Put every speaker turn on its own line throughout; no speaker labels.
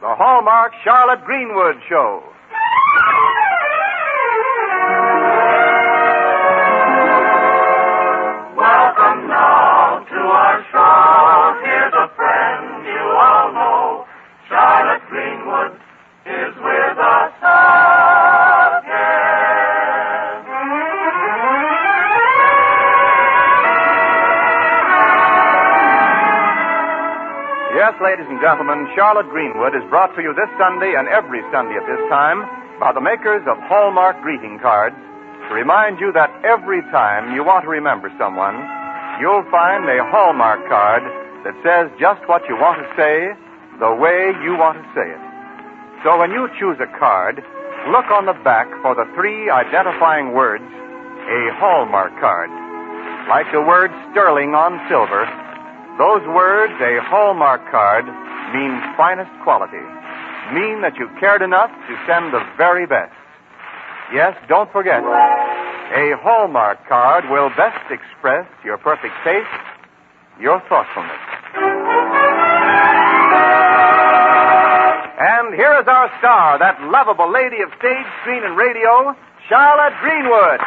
the Hallmark Charlotte Greenwood Show.
Welcome now to our show. Here's a friend you all know. Charlotte Greenwood is with us again.
Yes, ladies and gentlemen, Charlotte Greenwood is brought to you this Sunday and every Sunday at this time by the makers of Hallmark greeting cards to remind you that every time you want to remember someone, you'll find a Hallmark card that says just what you want to say the way you want to say it. So when you choose a card, look on the back for the 3 identifying words, a Hallmark card. Like the word sterling on silver, those words, a Hallmark card, mean finest quality. Mean that you cared enough to send the very best. Yes, don't forget, a Hallmark card will best express your perfect taste, your thoughtfulness. And here is our star, that lovable lady of stage, screen, and radio, Charlotte Greenwood.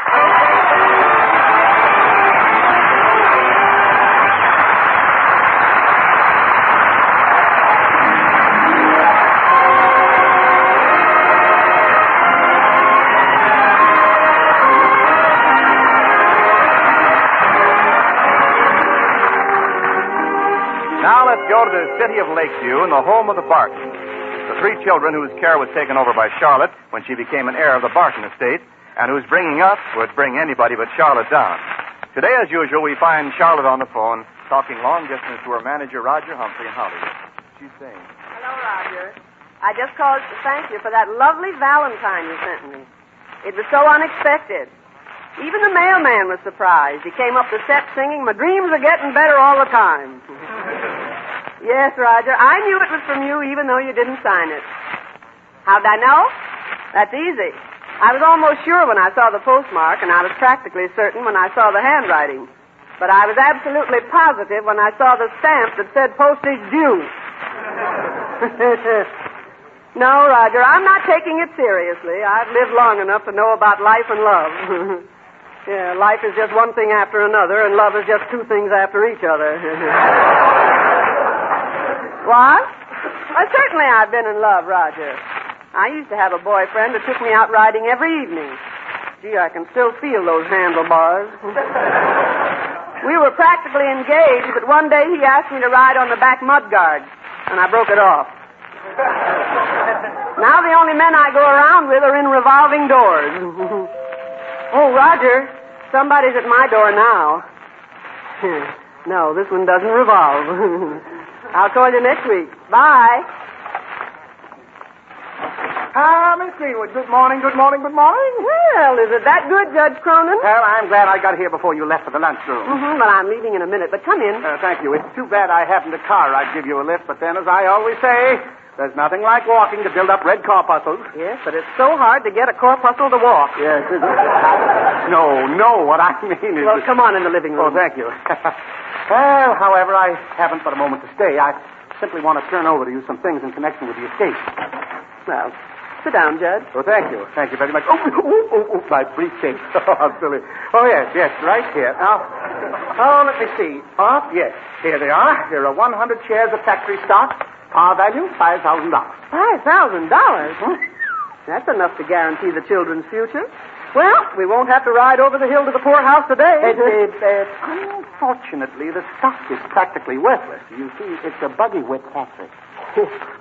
Now let's go to the city of Lakeview and the home of the Bartons, the 3 children whose care was taken over by Charlotte when she became an heir of the Barton estate, and whose bringing up would bring anybody but Charlotte down. Today, as usual, we find Charlotte on the phone, talking long distance to her manager, Roger Humphrey, in Hollywood. She's saying,
Hello, Roger. I just called to thank you for that lovely Valentine you sent me. It was so unexpected. Even the mailman was surprised. He came up the set singing, "My dreams are getting better all the time." Yes, Roger, I knew it was from you even though you didn't sign it. How'd I know? That's easy. I was almost sure when I saw the postmark, and I was practically certain when I saw the handwriting. But I was absolutely positive when I saw the stamp that said postage due. No, Roger, I'm not taking it seriously. I've lived long enough to know about life and love. Yeah, life is just one thing after another, and love is just 2 things after each other. What? Well, certainly I've been in love, Roger. I used to have a boyfriend who took me out riding every evening. Gee, I can still feel those handlebars. We were practically engaged, but one day he asked me to ride on the back mudguard, and I broke it off. Now the only men I go around with are in revolving doors. Oh, Roger, somebody's at my door now. No, this one doesn't revolve. I'll call you next week. Bye.
Miss Greenwood, good morning, good morning, good morning.
Well, is it that good, Judge Cronin?
Well, I'm glad I got here before you left for the lunchroom.
Well, I'm leaving in a minute, but come in.
Thank you. It's too bad I haven't a car. I'd give you a lift, but then, as I always say, there's nothing like walking to build up red corpuscles.
Yes, but it's so hard to get a corpuscle to walk.
Yes. No, what I mean is...
Well, come on in the living room.
Oh, thank you. Well, however, I haven't but a moment to stay. I simply want to turn over to you some things in connection with the estate.
Well, sit down, Judge.
Oh, thank you. Thank you very much. Oh, my briefcase. Oh, how silly. Oh, yes, right here. Now, let me see. Oh, yes, here they are. Here are 100 shares of factory stock. Par value, $5,000.
$5,000? That's enough to guarantee the children's future. Well, we won't have to ride over the hill to the poorhouse today.
Unfortunately, the stock is practically worthless. You see, it's a buggy whip factory.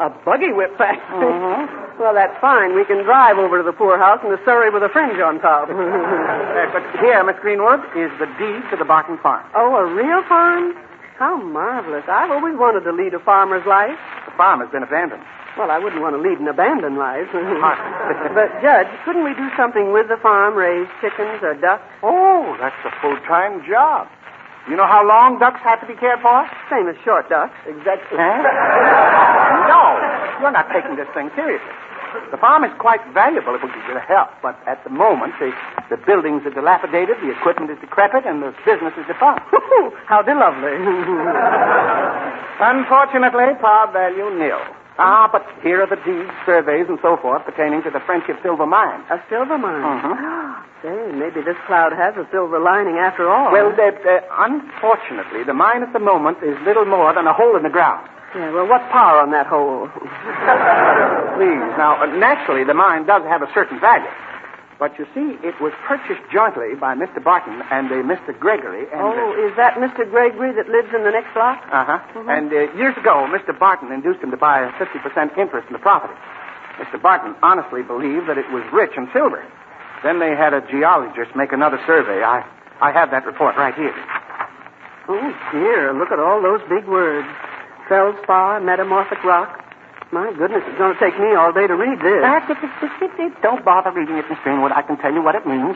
A buggy whip factory? Well, that's fine. We can drive over to the poorhouse in a Surrey with a fringe on top.
But here, Miss Greenwood, is the deed to the Barton farm.
Oh, a real farm? How marvelous. I've always wanted to lead a farmer's life.
The farm has been abandoned.
Well, I wouldn't want to lead an abandoned life. But, Judge, couldn't we do something with the farm, raise chickens or ducks?
Oh, that's a full-time job. You know how long ducks have to be cared for?
Same as short ducks.
Exactly. No, you're not taking this thing seriously. The farm is quite valuable if we could get help, but at the moment, the buildings are dilapidated, the equipment is decrepit, and the business is defunct.
How lovely.
Unfortunately, par value nil. But here are the deeds, surveys, and so forth pertaining to the Friendship Silver Mine.
A silver mine?
Uh-huh.
Say, maybe this cloud has a silver lining after all.
Well, unfortunately, the mine at the moment is little more than a hole in the ground.
Yeah, well, what's power on that hole?
Please. Now, naturally, the mine does have a certain value. But you see, it was purchased jointly by Mr. Barton and Mr. Gregory. And,
is that Mr. Gregory that lives in the next block?
Uh-huh. Mm-hmm. And years ago, Mr. Barton induced him to buy a 50% interest in the property. Mr. Barton honestly believed that it was rich in silver. Then they had a geologist make another survey. I have that report right here.
Oh, dear, look at all those big words. Feldspar, metamorphic rock. My goodness, it's going to take me all day to read this.
Don't bother reading it, Miss Greenwood. I can tell you what it means.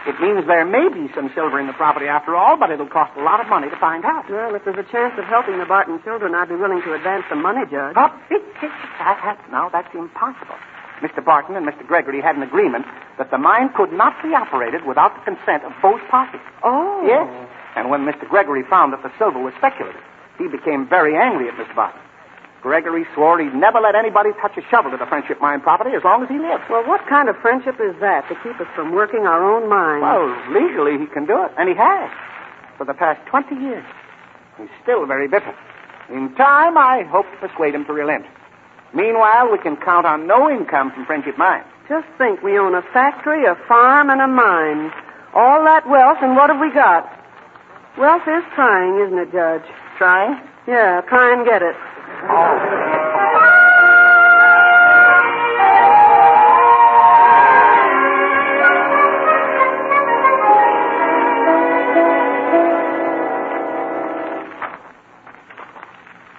It means there may be some silver in the property after all, but it'll cost a lot of money to find out.
Well, if there's a chance of helping the Barton children, I'd be willing to advance the money, Judge.
Now, that's impossible. Mr. Barton and Mr. Gregory had an agreement that the mine could not be operated without the consent of both parties.
Oh.
Yes. And when Mr. Gregory found that the silver was speculative, he became very angry at Mr. Barton. Gregory swore he'd never let anybody touch a shovel to the Friendship Mine property as long as he lived.
Well, what kind of friendship is that to keep us from working our own mines?
Well, legally he can do it, and he has. For the past 20 years. He's still very bitter. In time, I hope to persuade him to relent. Meanwhile, we can count on no income from Friendship Mine.
Just think, we own a factory, a farm, and a mine. All that wealth, and what have we got? Wealth is trying, isn't it, Judge?
Trying?
Yeah, try and get it.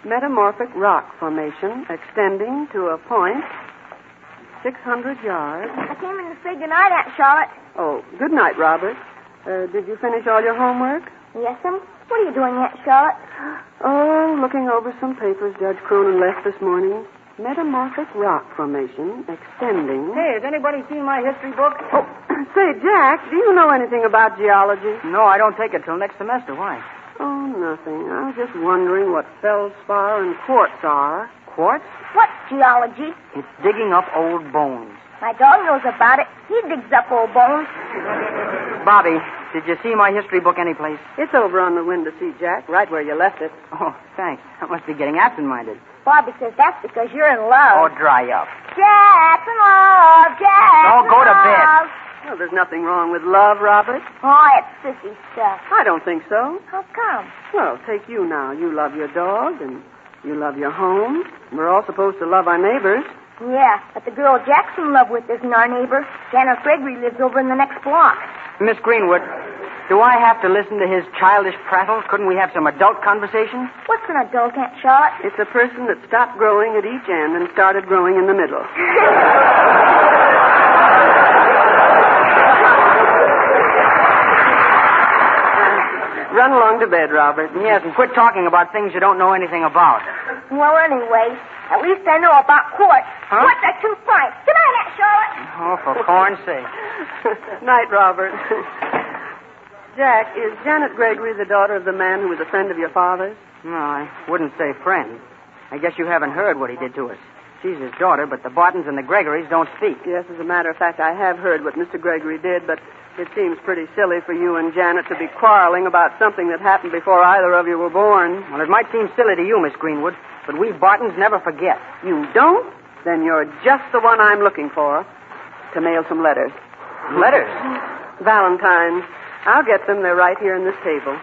Metamorphic rock formation extending to a point 600 yards.
I came in to say goodnight, Aunt Charlotte.
Oh, good night, Robert. Did you finish all your homework?
Yes'm. What are you doing, Aunt Charlotte?
Oh, looking over some papers Judge Cronin left this morning. Metamorphic rock formation extending.
Hey, has anybody seen my history book?
Oh, say, Jack, do you know anything about geology?
No, I don't take it till next semester. Why?
Oh, nothing. I was just wondering what feldspar and quartz are.
Quartz?
What's geology?
It's digging up old bones.
My dog knows about it. He digs up old bones.
Bobby, did you see my history book anyplace?
It's over on the window seat, Jack, right where you left it.
Oh, thanks. I must be getting absent-minded.
Bobby says that's because you're in love.
Oh, dry up.
Jack in love, Jack.
Oh, go to bed.
Well, there's nothing wrong with love, Robert.
Oh, it's sissy stuff.
I don't think so.
How come?
Well, take you now. You love your dog, and you love your home. We're all supposed to love our neighbors.
Yeah, but the girl Jack's in love with isn't our neighbor. Janet Gregory lives over in the next block.
Miss Greenwood, do I have to listen to his childish prattle? Couldn't we have some adult conversation?
What's an adult, Aunt Charlotte?
It's a person that stopped growing at each end and started growing in the middle. Run along to bed, Robert.
Yes, and quit talking about things you don't know anything about.
Well, anyway, at least I know about quartz.
Huh?
Quartz are too fine. Good night, Aunt Charlotte.
Oh, for corn's sake.
Night, Robert. Jack, is Janet Gregory the daughter of the man who was a friend of your father's?
No, I wouldn't say friend. I guess you haven't heard what he did to us. She's his daughter, but the Bartons and the Gregorys don't speak.
Yes, as a matter of fact, I have heard what Mr. Gregory did, but it seems pretty silly for you and Janet to be quarreling about something that happened before either of you were born.
Well, it might seem silly to you, Miss Greenwood, but we Bartons never forget.
You don't? Then you're just the one I'm looking for to mail some letters.
Letters?
Valentines. I'll get them. They're right here in this table.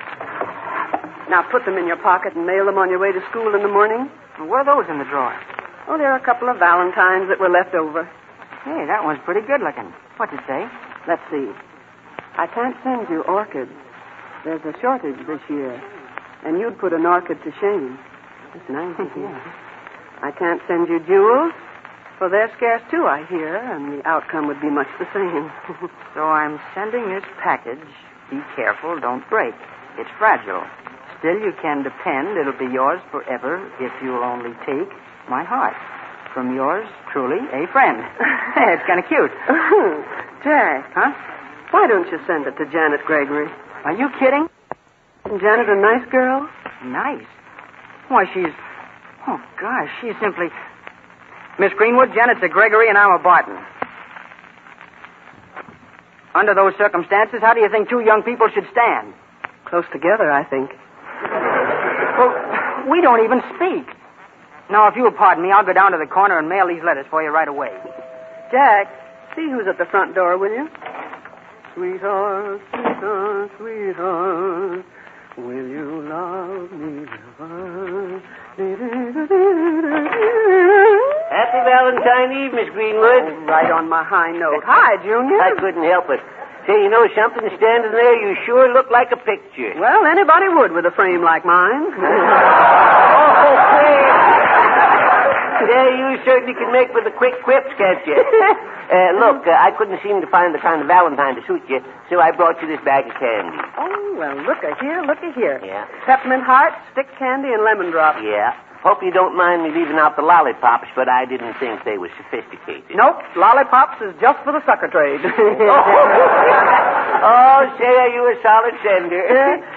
Now put them in your pocket and mail them on your way to school in the morning.
What are those in the drawer?
Oh, there are a couple of Valentines that were left over.
Hey, that one's pretty good looking. What's it say?
Let's see. I can't send you orchids. There's a shortage this year. And you'd put an orchid to shame. That's nice. Yeah. I can't send you jewels, for they're scarce too, I hear, and the outcome would be much the same.
So I'm sending this package. Be careful, don't break. It's fragile. Still, you can depend it'll be yours forever if you'll only take my heart. From yours, truly, a friend. Hey, it's kind of cute.
Jack.
Huh?
Why don't you send it to Janet Gregory?
Are you kidding?
Isn't Janet a nice girl?
Nice. Why, she's... Oh, gosh, she's simply... Miss Greenwood, Janet's a Gregory, and I'm a Barton. Under those circumstances, how do you think two young people should stand?
Close together, I think.
Well, we don't even speak. Now, if you'll pardon me, I'll go down to the corner and mail these letters for you right away.
Jack, see who's at the front door, will you? Sweetheart, sweetheart, sweetheart, will you love me ever?
Happy Valentine Eve, Miss Greenwood.
Oh, right on my high note. Hi, Junior.
I couldn't help it. Say, you know something standing there? You sure look like a picture.
Well, anybody would with a frame like mine.
Oh, hey. Yeah, you certainly can make with the quick quips, can't you? Look, I couldn't seem to find the kind of Valentine to suit you, so I brought you this bag of candy.
Oh, well, look here.
Yeah.
Peppermint heart, stick candy, and lemon drop.
Yeah. Hope you don't mind me leaving out the lollipops, but I didn't think they were sophisticated.
Nope, lollipops is just for the sucker trade.
Oh, say, are you a solid sender?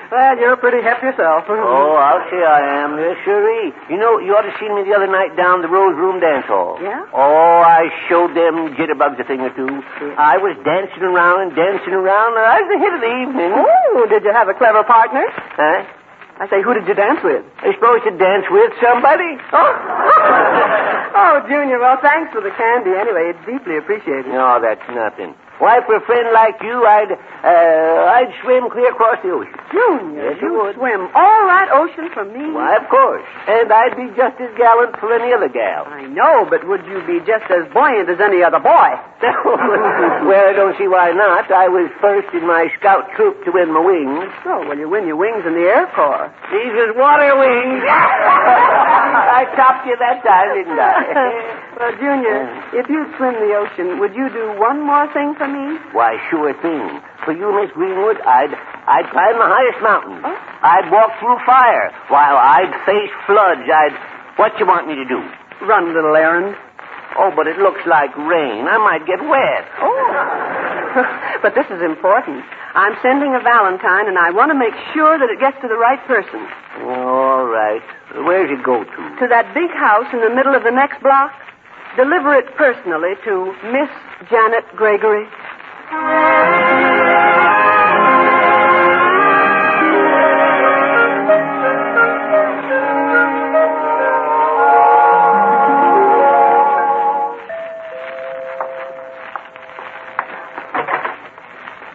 Well, you're pretty hep yourself.
Oh, I'll say I am. Yes, sirree. You know, you ought to seen me the other night down the Rose Room dance hall.
Yeah?
Oh, I showed them jitterbugs a thing or two. Yeah. I was dancing around. I was the hit of the evening.
Oh, did you have a clever partner?
Huh?
I say, who did you dance with?
I suppose to dance with somebody.
Oh. Oh, Junior, well, thanks for the candy anyway. It's deeply appreciated.
No, that's nothing. Why, for a friend like you, I'd swim clear across the ocean.
Junior,
Yes,
you
would.
swim all that ocean for me?
Why, of course. And I'd be just as gallant for any other gal.
I know, but would you be just as buoyant as any other boy?
Well, I don't see why not. I was first in my scout troop to win my wings.
Oh, well, you win your wings in the Air Corps.
These was water wings. I topped you that time, didn't I?
Well, Junior, if you'd swim the ocean, would you do one more thing for me?
Why, sure thing. For you, Miss Greenwood, I'd climb the highest mountain. Oh? I'd walk through fire. While I'd face floods. What you want me to do?
Run a little errand.
Oh, but it looks like rain. I might get wet.
Oh. But this is important. I'm sending a Valentine, and I want to make sure that it gets to the right person.
All right. Where's it go to?
To that big house in the middle of the next block. Deliver it personally to Miss Janet Gregory.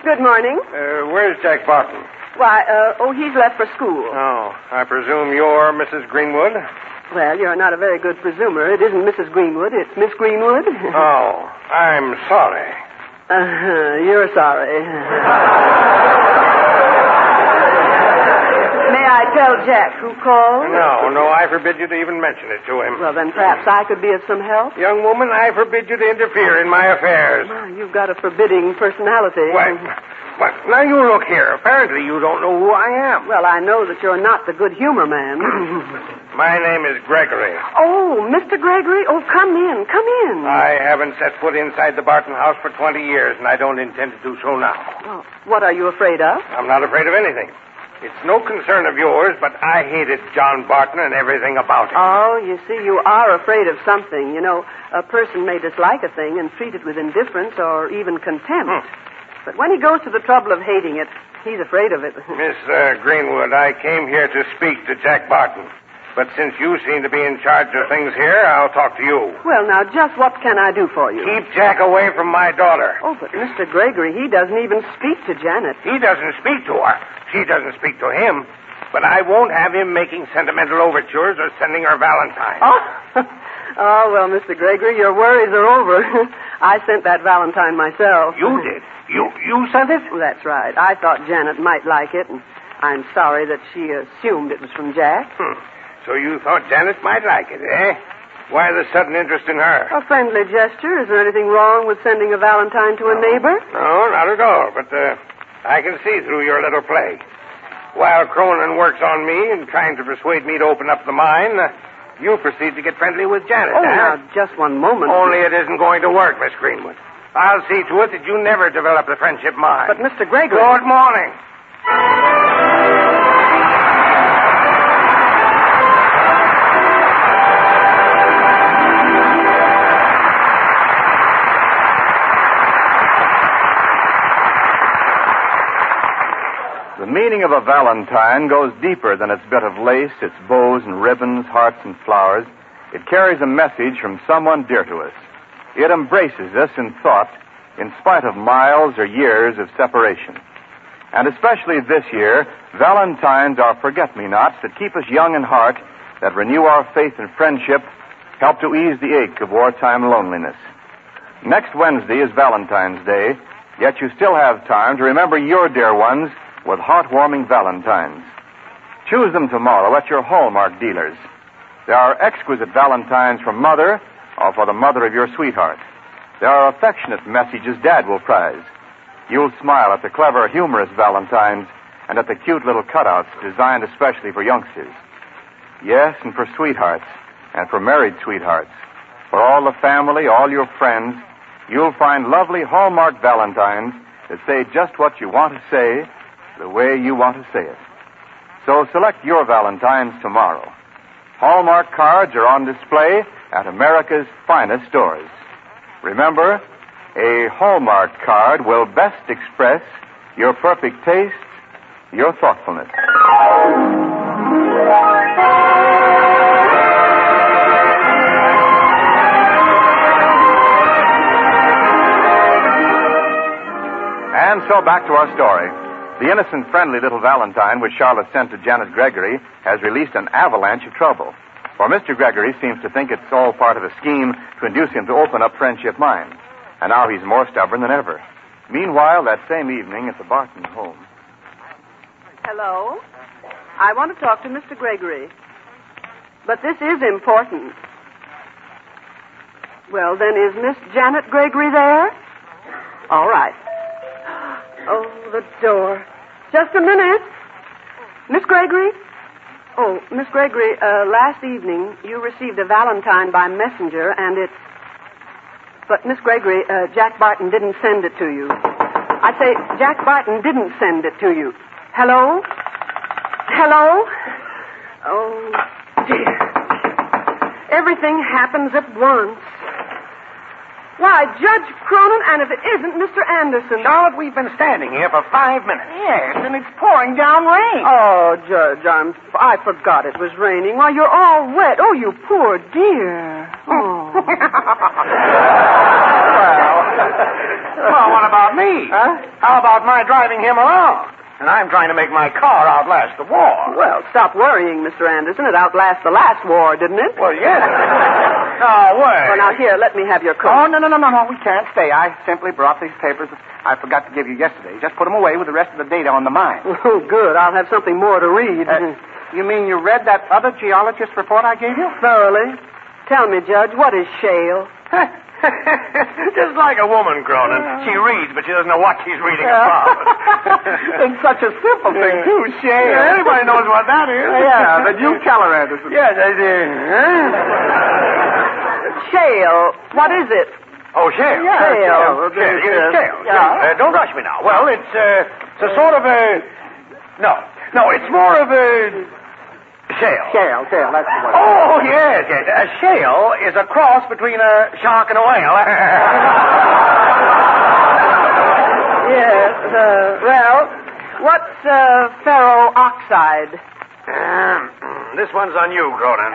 Good morning.
Where's Jack Barton?
Why, he's left for school.
Oh, I presume you're Mrs. Greenwood?
Well, you're not a very good presumer. It isn't Mrs. Greenwood. It's Miss Greenwood.
Oh, I'm sorry.
You're sorry. May I tell Jack who called?
No, I forbid you to even mention it to him.
Well, then perhaps I could be of some help.
Young woman, I forbid you to interfere in my affairs.
Well, you've got a forbidding personality.
What? Now you look here. Apparently you don't know who I am.
Well, I know that you're not the good humor man.
My name is Gregory.
Oh, Mr. Gregory? Oh, come in.
I haven't set foot inside the Barton house for 20 years, and I don't intend to do so now.
Well, what are you afraid of?
I'm not afraid of anything. It's no concern of yours, but I hated John Barton and everything about him.
Oh, you see, you are afraid of something. You know, a person may dislike a thing and treat it with indifference or even contempt. But when he goes to the trouble of hating it, he's afraid of it.
Miss Greenwood, I came here to speak to Jack Barton. But since you seem to be in charge of things here, I'll talk to you.
Well, now, just what can I do for you?
Keep Jack away from my daughter.
Oh, but Mr. Gregory, he doesn't even speak to Janet.
He doesn't speak to her. She doesn't speak to him. But I won't have him making sentimental overtures or sending her Valentine.
Oh, well, Mr. Gregory, your worries are over. I sent that Valentine myself.
You did? You sent it?
Well, that's right. I thought Janet might like it, and I'm sorry that she assumed it was from Jack.
So you thought Janet might like it, eh? Why the sudden interest in her?
A friendly gesture. Is there anything wrong with sending a Valentine to a neighbor?
No, not at all. But I can see through your little play. While Cronin works on me and trying to persuade me to open up the mine, you proceed to get friendly with Janet.
Oh, now, just one moment.
Only it isn't going to work, Miss Greenwood. I'll see to it that you never develop the friendship mine.
But, Mr. Gregory...
Good morning. meaning of a valentine goes deeper than its bit of lace, its bows and ribbons, hearts and flowers. It carries a message from someone dear to us. It embraces us in thought, in spite of miles or years of separation. And especially this year, valentines are forget-me-nots that keep us young in heart, that renew our faith and friendship, help to ease the ache of wartime loneliness. Next Wednesday is Valentine's Day, yet you still have time to remember your dear ones with heartwarming valentines. Choose them tomorrow at your Hallmark dealers. There are exquisite valentines for Mother or for the mother of your sweetheart. There are affectionate messages Dad will prize. You'll smile at the clever, humorous valentines and at the cute little cutouts designed especially for youngsters. Yes, and for sweethearts and for married sweethearts. For all the family, all your friends, you'll find lovely Hallmark valentines that say just what you want to say, the way you want to say it. So select your valentines tomorrow. Hallmark cards are on display at America's finest stores. Remember, a Hallmark card will best express your perfect taste, your thoughtfulness. And so back to our story. The innocent, friendly little valentine which Charlotte sent to Janet Gregory has released an avalanche of trouble. For Mr. Gregory seems to think it's all part of a scheme to induce him to open up Friendship Mine. And now he's more stubborn than ever. Meanwhile, that same evening at the Barton home.
Hello? I want to talk to Mr. Gregory. But this is important. Well, then, is Miss Janet Gregory there? All right. Oh, the door. Just a minute. Miss Gregory? Oh, Miss Gregory, last evening you received a valentine by messenger, and it's... But, Miss Gregory, Jack Barton didn't send it to you. I say, Jack Barton didn't send it to you. Hello? Hello? Oh, dear. Everything happens at once. Why, Judge Cronin, and if it isn't Mr. Anderson.
Charlotte, we've been standing here for 5 minutes. Yes, and it's pouring down rain.
Oh, Judge, I forgot it was raining. Why, you're all wet. Oh, you poor dear. Oh.
Well, what about me?
Huh?
How about my driving him around? And I'm trying to make my car outlast the war.
Well, stop worrying, Mr. Anderson. It outlasted the last war, didn't it?
Well, yes. No way.
Well, now, here, let me have your coat.
Oh, no. We can't stay. I simply brought these papers I forgot to give you yesterday. Just put them away with the rest of the data on the mine.
Oh, good. I'll have something more to read.
You mean you read that other geologist report I gave you?
Thoroughly. Tell me, Judge, what is shale?
Just like a woman, Cronin. She reads, but she doesn't know what she's reading about. It's such a simple thing, too, shale. Yeah, everybody knows what that is. Yeah, but you tell her, Anderson. Yes, I do.
Shale. What is it?
Oh, shale.
Yeah, shale.
Shale.
Yeah.
Don't rush me now. Well, it's a sort of a... No, it's more of a... Shale, that's the word. Oh, yes. A shale is a cross between a shark and a whale.
Yes, well, what's ferro oxide?
This one's on you, Cronin.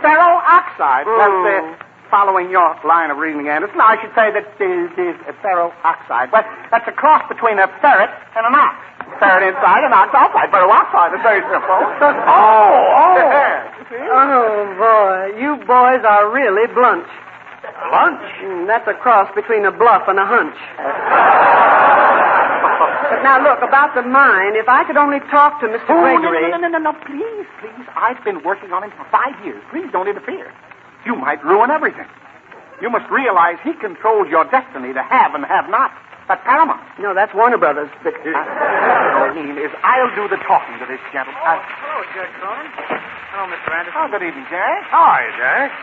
Ferro oxide. That's following your line of reasoning, Anderson. I should say that it is ferro oxide. Well, that's a cross between a ferret and an ox. Ferret inside and ox outside. Ferro oxide. It's very simple.
Oh, boy. You boys are really blunt.
Lunch?
That's a cross between a bluff and a hunch. But now, look, about the mine, if I could only talk to Mr. Gregory...
No, please. I've been working on him for 5 years. Please don't interfere. You might ruin everything. You must realize he controls your destiny to have and have not. That's paramount.
No, that's Warner Brothers.
What I mean is, I'll do the talking to this gentleman.
Hello, Judge Cronin. Hello, Mr. Anderson.
Oh, good evening, Jack. How are you, Jack?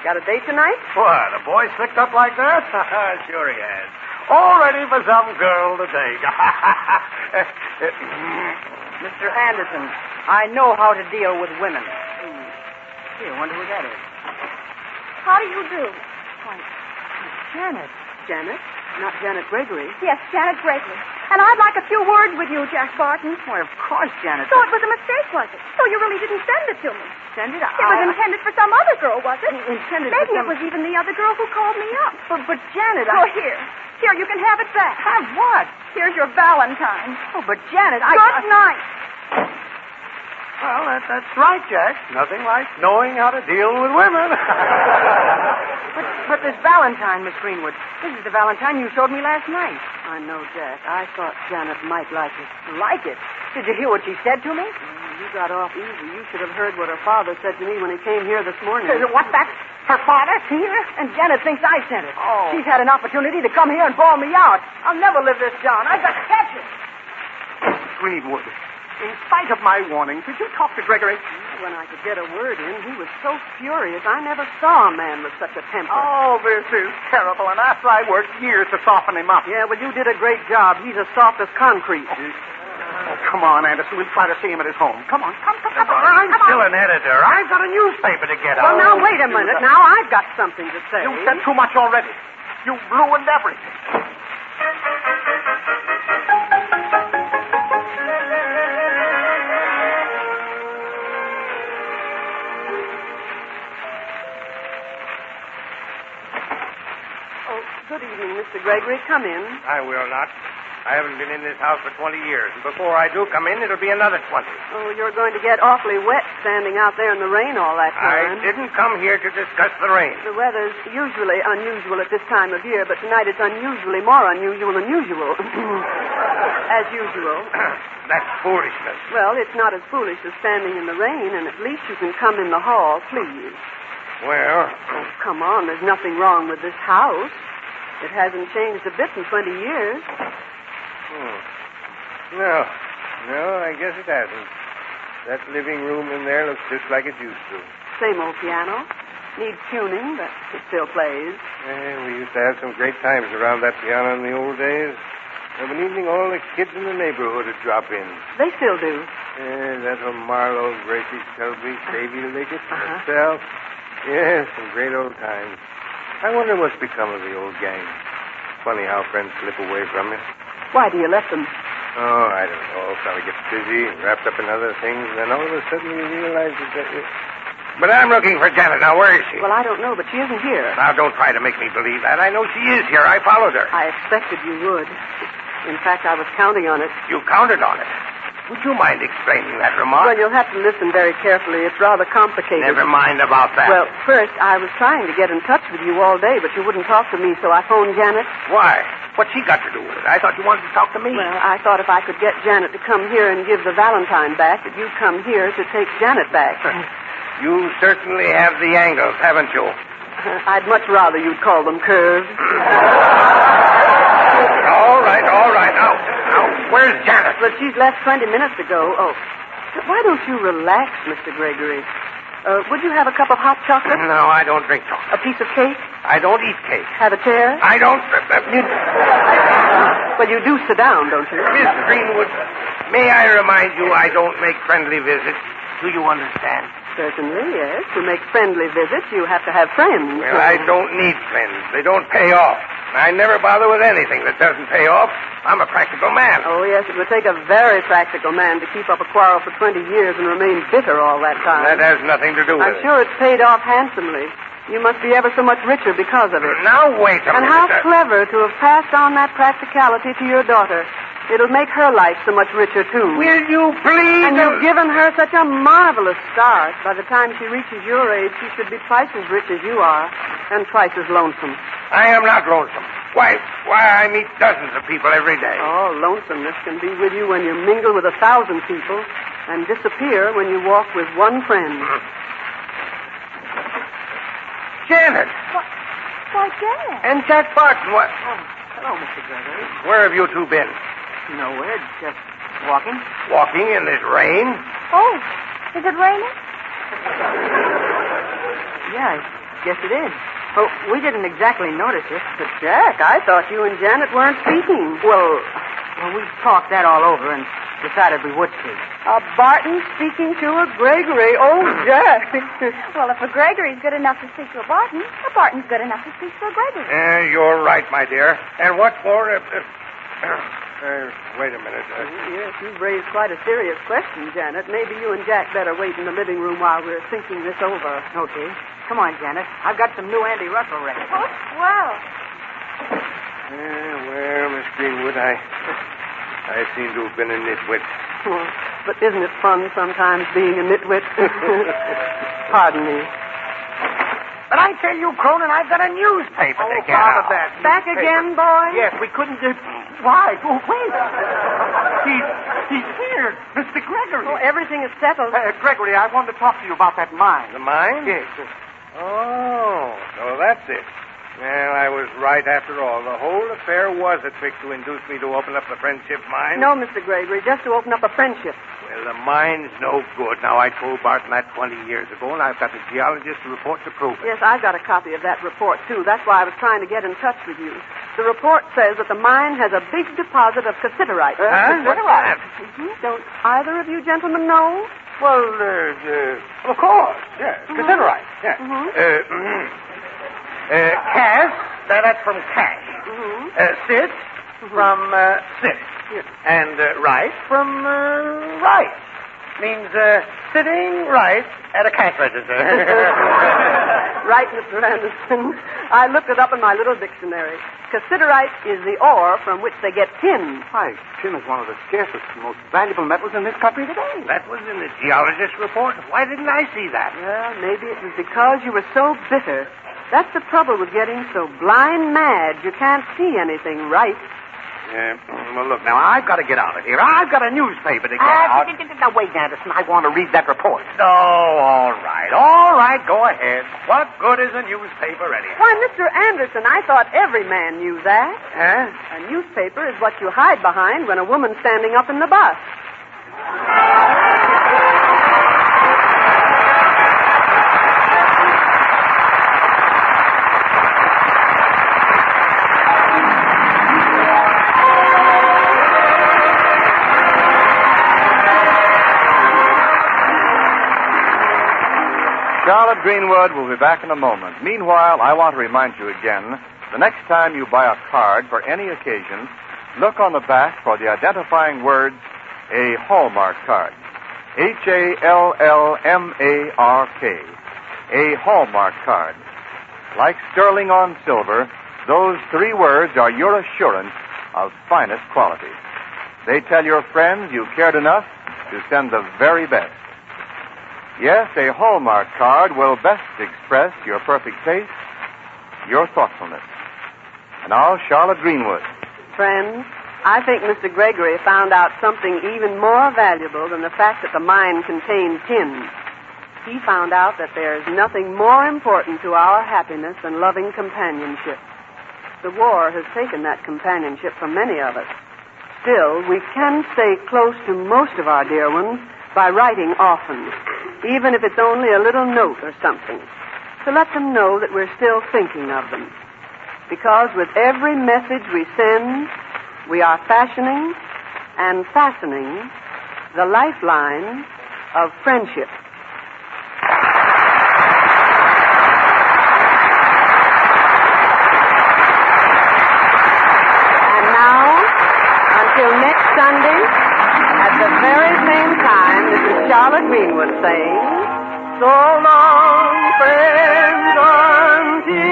Got a date tonight?
What, a boy slicked up like that? Sure he has. All ready for some girl to take.
Mr. Anderson, I know how to deal with women. Here, wonder who that is.
How do you do?
Why, Janet.
Janet? Not Janet Gregory.
Yes, Janet Gregory. And I'd like a few words with you, Jack Barton.
Why, of course, Janet.
So it was a mistake, was it? So you really didn't send it to me?
Send it?
It was intended for some other girl, was it?
Intended
Maybe
for some...
it was even the other girl who called me up.
But Janet,
Oh, here. Here, you can have it back.
Have what?
Here's your Valentine.
Oh, but Janet,
Good night.
Well, that's right, Jack. Nothing like knowing how to deal with women.
But this Valentine, Miss Greenwood, this is the Valentine you showed me last night.
I know, Jack. I thought Janet might like it.
Like it? Did you hear what she said to me?
You got off easy. You should have heard what her father said to me when he came here this morning.
What, that's her father here? And Janet thinks I sent it.
Oh.
She's had an opportunity to come here and bawl me out. I'll never live this down. I've got to catch it.
Greenwood, in spite of my warning, did you talk to Gregory?
When I could get a word in, he was so furious. I never saw a man with such a temper.
Oh, this is terrible, and after I worked years to soften him up.
Yeah, well, you did a great job. He's as soft as concrete.
Oh, come on, Anderson. We'll try to see him at his home. Come on, come on.
I'm still an editor. I've got a newspaper to get
Well,
out.
now, wait a minute. Now, I've got something to say.
You said too much already. You ruined everything.
Good evening, Mr. Gregory. Come in.
I will not. I haven't been in this house for 20 years. And before I do come in, it'll be another 20.
Oh, you're going to get awfully wet standing out there in the rain all that
I
time.
didn't come here to discuss the rain.
The weather's usually unusual at this time of year, but tonight it's unusually more unusual than usual. As usual.
That's foolishness.
Well, it's not as foolish as standing in the rain, and at least you can come in the hall, please.
Well,
Oh, come on. There's nothing wrong with this house. It hasn't changed a bit in 20 years.
no, I guess it hasn't. That living room in there looks just like it used to.
Same old piano. Needs tuning, but it still plays.
We used to have some great times around that piano in the old days. Of an evening, all the kids in the neighborhood would drop in.
They still do.
That from Marlowe, Gracie, Selby, Davy Liggett,
Uh-huh.
myself. Yes, some great old times. I wonder what's become of the old gang. Funny how friends slip away from you.
Why do you let them?
Oh, I don't know. Fellow gets busy and wrapped up in other things, and then all of a sudden you realize that... But I'm looking for Janet now. Where is she?
Well, I don't know, but she isn't here.
Now, don't try to make me believe that. I know she is here. I followed her.
I expected you would. In fact, I was counting on it.
You counted on it. Would you mind explaining that remark?
Well, you'll have to listen very carefully. It's rather complicated.
Never mind about that.
Well, first, I was trying to get in touch with you all day, but you wouldn't talk to me, so I phoned Janet.
Why? What's she got to do with it? I thought you wanted to talk to me.
Well, I thought if I could get Janet to come here and give the Valentine back, that you'd come here to take Janet back.
You certainly have the angles, haven't you?
I'd much rather you'd call them curves.
All right. Now, where's Janet?
Well, she's left 20 minutes ago. Oh, why don't you relax, Mr. Gregory? Would you have a cup of hot chocolate?
No, I don't drink chocolate.
A piece of cake?
I don't eat cake.
Have a chair?
I don't...
Well, you do sit down, don't you?
Miss Greenwood, may I remind you I don't make friendly visits. Do you understand?
Certainly, yes. To make friendly visits, you have to have friends.
Well, I don't need friends. They don't pay off. I never bother with anything that doesn't pay off. I'm a practical man.
Oh, yes, it would take a very practical man to keep up a quarrel for 20 years and remain bitter all that time.
That has nothing to do with
I'm
it.
sure it's paid off handsomely. You must be ever so much richer because of it.
Now, wait a
And
minute.
how clever to have passed on that practicality to your daughter. It'll make her life so much richer, too.
Will you please...
And you've given her such a marvelous start. By the time she reaches your age, she should be twice as rich as you are, and twice as lonesome.
I am not lonesome. Why, I meet dozens of people every day.
Oh, lonesomeness can be with you when you mingle with 1,000 people and disappear when you walk with one friend.
Janet!
Why, Janet?
And Jack Barton, what...
Oh, hello, Mr. Gregory.
Where have you two been?
Nowhere, just walking.
Walking in this rain?
Oh, is it raining?
Yeah, I guess it is. Oh, we didn't exactly notice it.
But, Jack, I thought you and Janet weren't speaking.
Well, we talked that all over and decided we would speak.
A Barton speaking to a Gregory. Oh, Jack.
Well, if a Gregory's good enough to speak to a Barton, a Barton's good enough to speak to a Gregory.
You're right, my dear. And what for?
Wait a minute.
Yes, you've raised quite a serious question, Janet. Maybe you and Jack better wait in the living room while we're thinking this over.
Okay. Come on, Janet. I've got some new Andy Russell records.
Oh, swell.
Well, Miss Greenwood, I seem to have been a nitwit.
Oh, but isn't it fun sometimes being a nitwit? Pardon me.
But I tell you, Cronin, I've got a newspaper to get out.
That back again, boy?
Yes, we couldn't do... Why? Oh, wait. He's here. Mr. Gregory.
Oh, everything is settled.
Gregory, I wanted to talk to you about that mine.
The mine?
Yes.
Oh, so that's it. Well, I was right after all. The whole affair was a trick to induce me to open up the friendship mine.
No, Mr. Gregory, just to open up a friendship.
Well, the mine's no good. Now, I told Barton that 20 years ago, and I've got the geologist report to prove it.
Yes, I've got a copy of that report, too. That's why I was trying to get in touch with you. The report says that the mine has a big deposit of cassiterite.
Cassiterite?
Mm-hmm. Don't either of you gentlemen know?
Well, of course, yes. Cassiterite, yes. Cass, that's from cash. Sit, from sit.
Yes.
And right from right. Means sitting right at a cash register.
Right, Mr. Anderson. I looked it up in my little dictionary. Cassiterite is the ore from which they get tin.
Why, tin is one of the scarcest and most valuable metals in this country today.
That was in the geologist's report. Why didn't I see that?
Well, maybe it was because you were so bitter. That's the trouble with getting so blind mad you can't see anything right.
Well, look, now, I've got to get out of here. I've got a newspaper to get out.
Now, wait, Anderson. I want to read that report.
Oh, all right. All right, go ahead. What good is a newspaper anyhow?
Why, Mr. Anderson, I thought every man knew that.
Huh?
A newspaper is what you hide behind when a woman's standing up in the bus.
Charlotte Greenwood will be back in a moment. Meanwhile, I want to remind you again, the next time you buy a card for any occasion, look on the back for the identifying words, a Hallmark card. Hallmark. A Hallmark card. Like sterling on silver, those three words are your assurance of finest quality. They tell your friends you cared enough to send the very best. Yes, a Hallmark card will best express your perfect taste, your thoughtfulness. And now, Charlotte Greenwood.
Friends, I think Mr. Gregory found out something even more valuable than the fact that the mine contained tin. He found out that there's nothing more important to our happiness than loving companionship. The war has taken that companionship from many of us. Still, we can stay close to most of our dear ones by writing often, even if it's only a little note or something, to let them know that we're still thinking of them. Because with every message we send, we are fashioning and fastening the lifeline of friendship. And now, until next Sunday, at the very same time, this is Charlotte Greenwood saying, so long, friends, until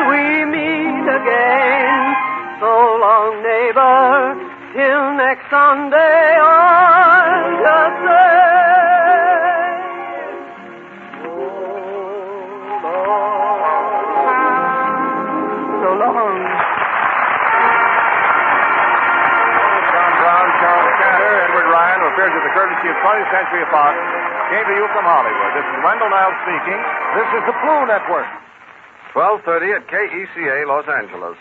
we meet again. So long, neighbor, till next Sunday, I'll just say, so long.
Appears at the courtesy of 20th Century Fox, came to you from Hollywood. This is Wendell Niles speaking. This is the Blue Network.
12:30 at KECA, Los Angeles.